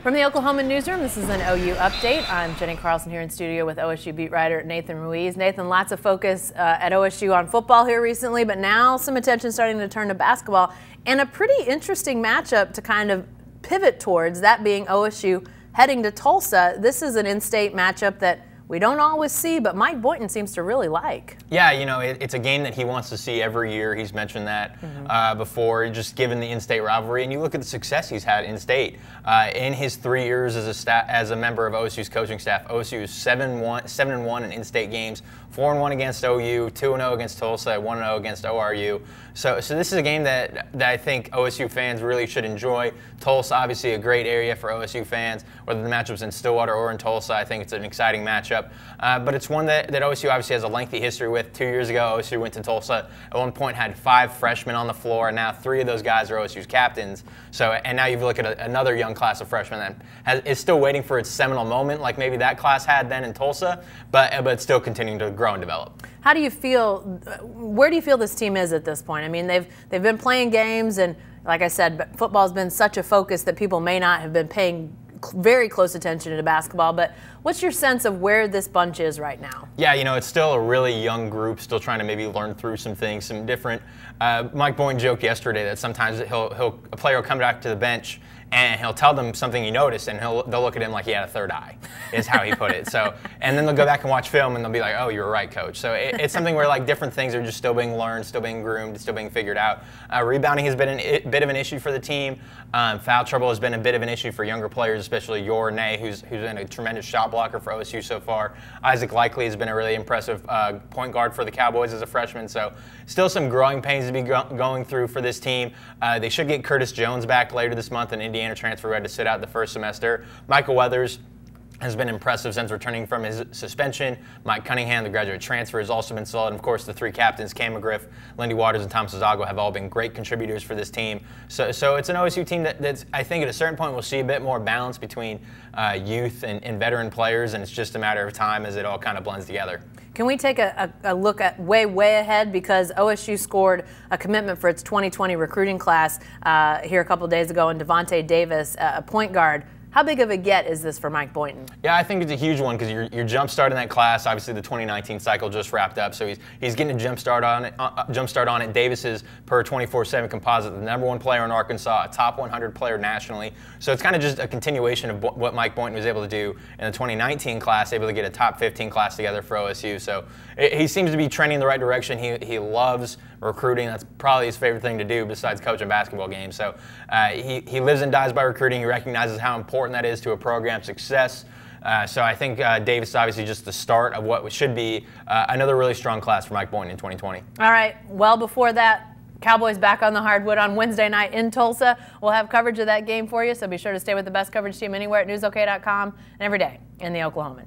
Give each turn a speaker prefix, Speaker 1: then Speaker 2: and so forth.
Speaker 1: From the Oklahoman newsroom, this is an OU update. I'm Jenny Carlson here in studio with OSU beat writer Nathan Ruiz. Nathan, lots of focus at OSU on football here recently, but now some attention starting to turn to basketball, and a pretty interesting matchup to kind of pivot towards, that being OSU heading to Tulsa. This is an in-state matchup that we don't always see, but Mike Boynton seems to really like.
Speaker 2: Yeah, you know, it's a game that he wants to see every year. He's mentioned that before, just given the in-state rivalry. And you look at the success he's had in-state. In his 3 years as a member of OSU's coaching staff, OSU is 7-1 in in-state games, 4-1 against OU, 2-0 against Tulsa, 1-0 against ORU. So this is a game that I think OSU fans really should enjoy. Tulsa, obviously a great area for OSU fans, whether the matchup's in Stillwater or in Tulsa. I think it's an exciting matchup. But it's one that OSU obviously has a lengthy history with. 2 years ago, OSU went to Tulsa. At one point had 5 freshmen on the floor, and now 3 of those guys are OSU's captains. And now you look at another young class of freshmen that is still waiting for its seminal moment, like maybe that class had then in Tulsa, but it's still continuing to grow and develop.
Speaker 1: How do you feel, where do you feel this team is at this point? I mean, they've been playing games, and like I said, football's been such a focus that people may not have been paying very close attention to basketball, but what's your sense of where this bunch is right now?
Speaker 2: Yeah, you know, it's still a really young group, still trying to maybe learn through some things, some different. Mike Boynton joked yesterday that sometimes a player will come back to the bench and he'll tell them something he noticed, and they'll look at him like he had a third eye, is how he put it. So, and then they'll go back and watch film, and they'll be like, "Oh, you were right, coach." So it's something where like different things are just still being learned, still being groomed, still being figured out. Rebounding has been a bit of an issue for the team. Foul trouble has been a bit of an issue for younger players, especially Nay, who's been a tremendous shot blocker for OSU so far. Isaac Likely has been a really impressive point guard for the Cowboys as a freshman. So still some growing pains to be going through for this team. They should get Curtis Jones back later this month, an Indiana transfer who had to sit out the first semester. Michael Weathers has been impressive since returning from his suspension. Mike Cunningham, the graduate transfer, has also been solid. And of course, the 3 captains, Cam McGriff, Lindy Waters, and Tom Sazago, have all been great contributors for this team. So it's an OSU team that's, I think, at a certain point, we'll see a bit more balance between youth and veteran players, and it's just a matter of time as it all kind of blends together.
Speaker 1: Can we take a look at way ahead, because OSU scored a commitment for its 2020 recruiting class here a couple days ago in Devontae Davis, a point guard. How big of a get is this for Mike Boynton?
Speaker 2: Yeah, I think it's a huge one, because you're jump starting that class. Obviously, the 2019 cycle just wrapped up, so he's getting a jump start on it. Davis is, per 24/7 composite, the #1 player in Arkansas, a top 100 player nationally. So it's kind of just a continuation of what Mike Boynton was able to do in the 2019 class, able to get a top 15 class together for OSU. So he seems to be trending in the right direction. He loves recruiting. That's probably his favorite thing to do besides coaching basketball games. So he lives and dies by recruiting. He recognizes how important that is to a program's success. So I think Davis is obviously just the start of what should be another really strong class for Mike Boynton in 2020.
Speaker 1: All right. Well, before that, Cowboys back on the hardwood on Wednesday night in Tulsa. We'll have coverage of that game for you, so be sure to stay with the best coverage team anywhere at newsok.com and every day in the Oklahoman.